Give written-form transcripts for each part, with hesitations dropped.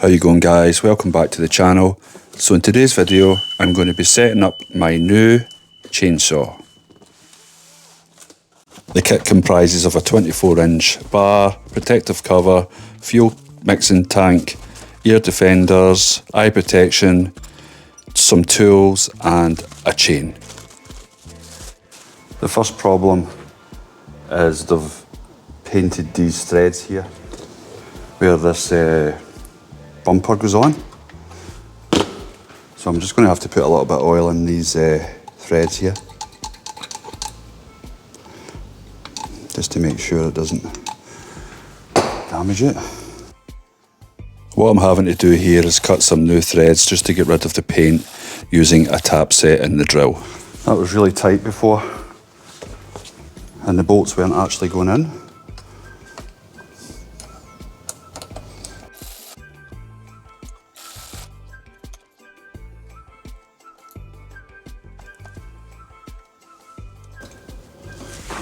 How you going, guys? Welcome back to the channel. So in today's video I'm going to be setting up my new chainsaw. The kit comprises of a 24-inch bar, protective cover, fuel mixing tank, ear defenders, eye protection, some tools and a chain. The first problem is they've painted these threads here where this bumper goes on. So I'm just going to have to put a little bit of oil in these threads here, just to make sure it doesn't damage it. What I'm having to do here is cut some new threads just to get rid of the paint using a tap set in the drill. That was really tight before and the bolts weren't actually going in.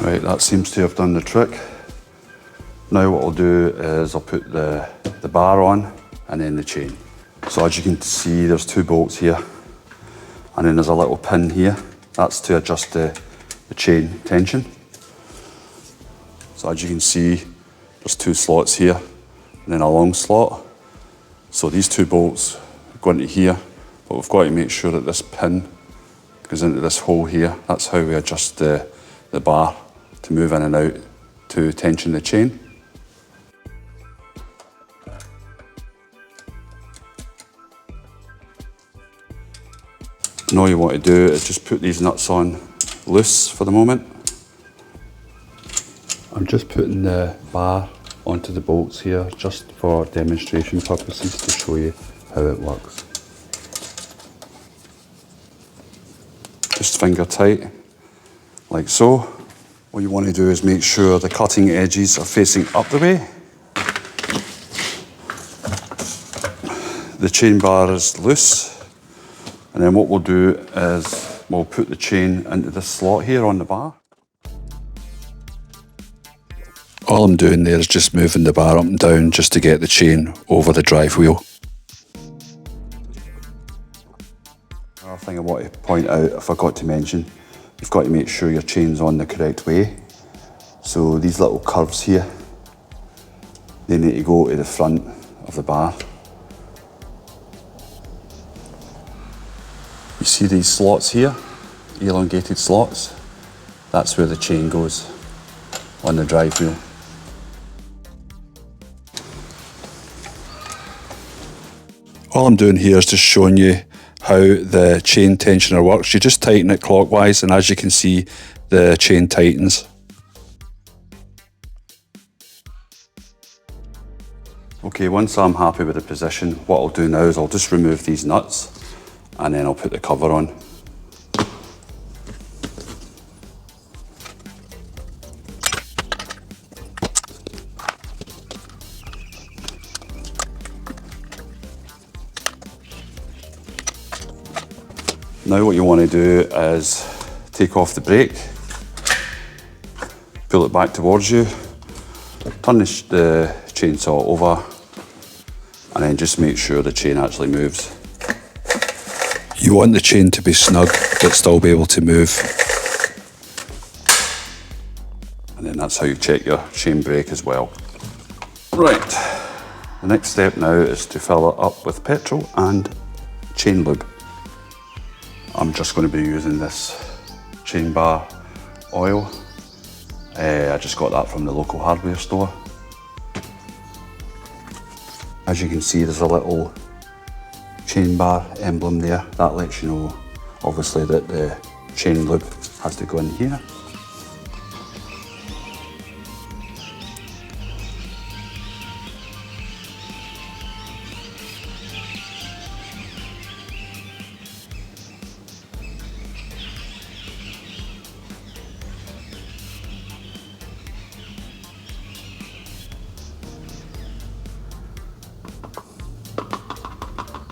Right, that seems to have done the trick. Now what I'll do is I'll put the bar on and then the chain. So as you can see, there's two bolts here and then there's a little pin here. That's to adjust the chain tension. So as you can see, there's two slots here and then a long slot. So these two bolts go into here, but we've got to make sure that this pin goes into this hole here. That's how we adjust the bar to move in and out to tension the chain. And all you want to do is just put these nuts on loose for the moment. I'm just putting the bar onto the bolts here just for demonstration purposes to show you how it works. Just finger tight, like so. What you want to do is make sure the cutting edges are facing up the way. The chain bar is loose. And then what we'll do is we'll put the chain into this slot here on the bar. All I'm doing there is just moving the bar up and down just to get the chain over the drive wheel. Another thing I want to point out, I forgot to mention, you've got to make sure your chain's on the correct way. So these little curves here, they need to go to the front of the bar. You see these slots here, elongated slots? That's where the chain goes on the drive wheel. All I'm doing here is just showing you how the chain tensioner works. You just tighten it clockwise and as you can see, the chain tightens. Okay, once I'm happy with the position, what I'll do now is I'll just remove these nuts and then I'll put the cover on. Now what you want to do is take off the brake, pull it back towards you, turn the chainsaw over and then just make sure the chain actually moves. You want the chain to be snug but still be able to move. And then that's how you check your chain brake as well. Right, the next step now is to fill it up with petrol and chain lube. I'm just going to be using this chain bar oil. I just got that from the local hardware store. As you can see, there's a little chain bar emblem there. That lets you know, obviously, that the chain lube has to go in here.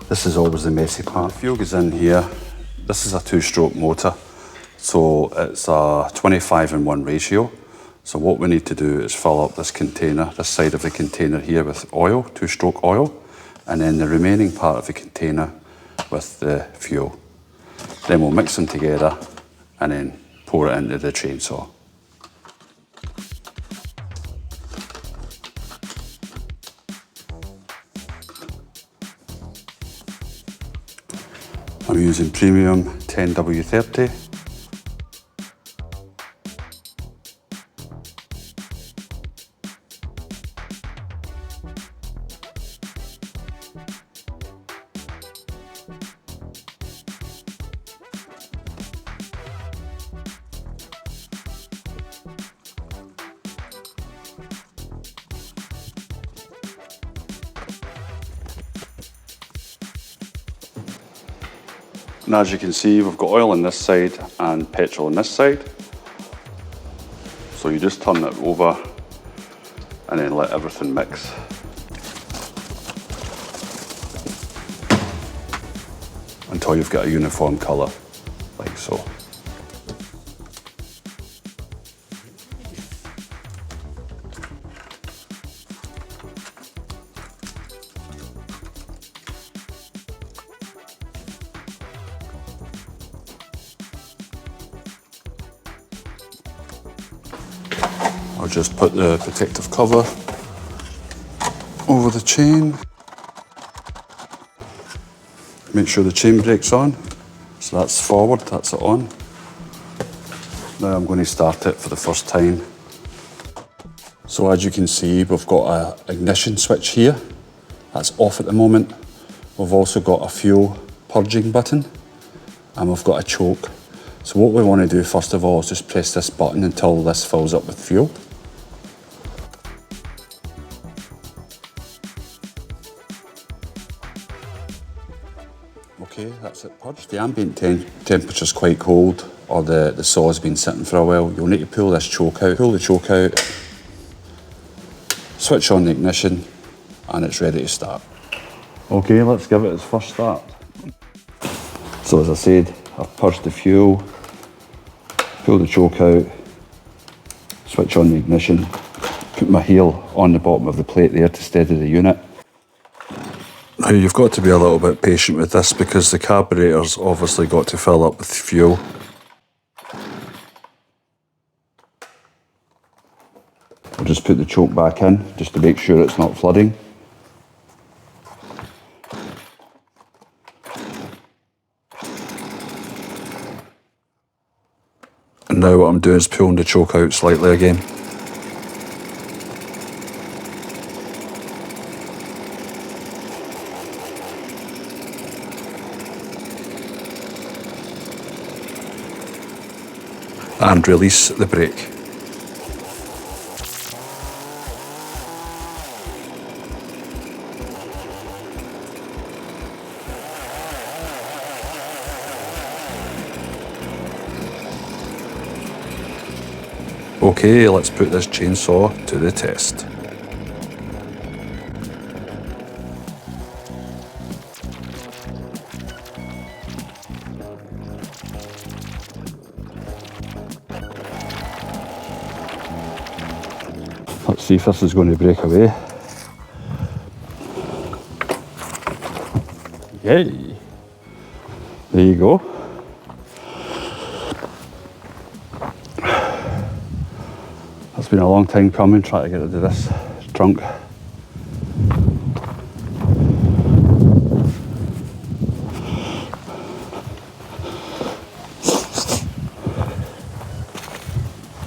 This is always the messy part. Fuel goes in here. This is a 2-stroke motor, so it's a 25:1 ratio. So what we need to do is fill up this container, this side of the container here with oil, 2-stroke oil, and then the remaining part of the container with the fuel. Then we'll mix them together and then pour it into the chainsaw. I'm using premium 10W30. And as you can see, we've got oil on this side and petrol on this side. So you just turn it over and then let everything mix. Until you've got a uniform colour, like so. I'll just put the protective cover over the chain. Make sure the chain brake's on. So that's forward, that's it on. Now I'm going to start it for the first time. So as you can see, we've got an ignition switch here. That's off at the moment. We've also got a fuel purging button and we've got a choke. So what we want to do first of all is just press this button until this fills up with fuel. Okay, that's it purged. The ambient temperature is quite cold, or the saw has been sitting for a while. You'll need to pull this choke out. Pull the choke out, switch on the ignition, and it's ready to start. Okay, let's give it its first start. So as I said, I've purged the fuel, pull the choke out, switch on the ignition, put my heel on the bottom of the plate there to steady the unit. Now you've got to be a little bit patient with this because the carburetor's obviously got to fill up with fuel. I'll just put the choke back in just to make sure it's not flooding. And now what I'm doing is pulling the choke out slightly again. And release the brake. Okay, let's put this chainsaw to the test. Let's see if this is going to break away. Yay! There you go. It's been a long time coming trying to get rid of this trunk.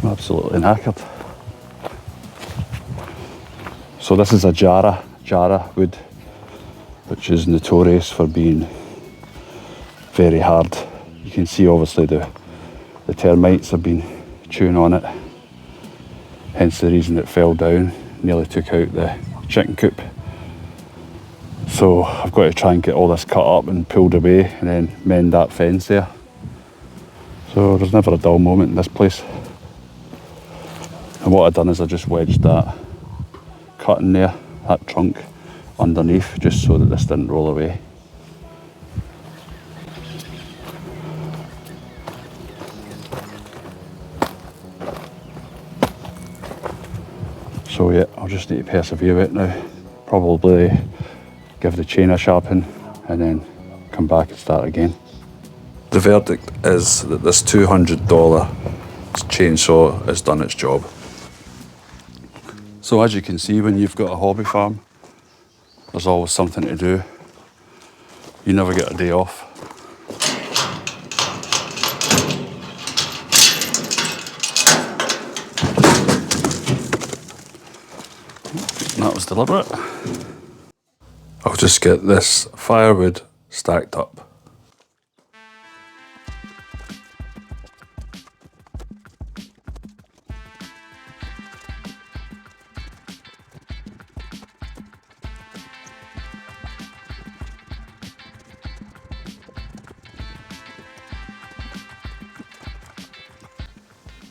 I'm absolutely knackered. So this is a Jara wood, which is notorious for being very hard. You can see obviously the termites have been chewing on it, hence the reason it fell down, nearly took out the chicken coop. So I've got to try and get all this cut up and pulled away and then mend that fence there. So there's never a dull moment in this place. And what I've done is I just wedged that cut in there, that trunk underneath, just so that this didn't roll away. So yeah, I'll just need to persevere with it now. Probably give the chain a sharpen, and then come back and start again. The verdict is that this $200 chainsaw has done its job. So as you can see, when you've got a hobby farm, there's always something to do. You never get a day off. That was deliberate. I'll just get this firewood stacked up.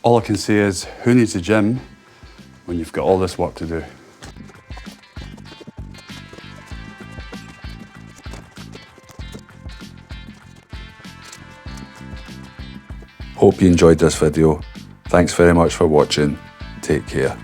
All I can say is, who needs a gym when you've got all this work to do? Hope you enjoyed this video. Thanks very much for watching. Take care.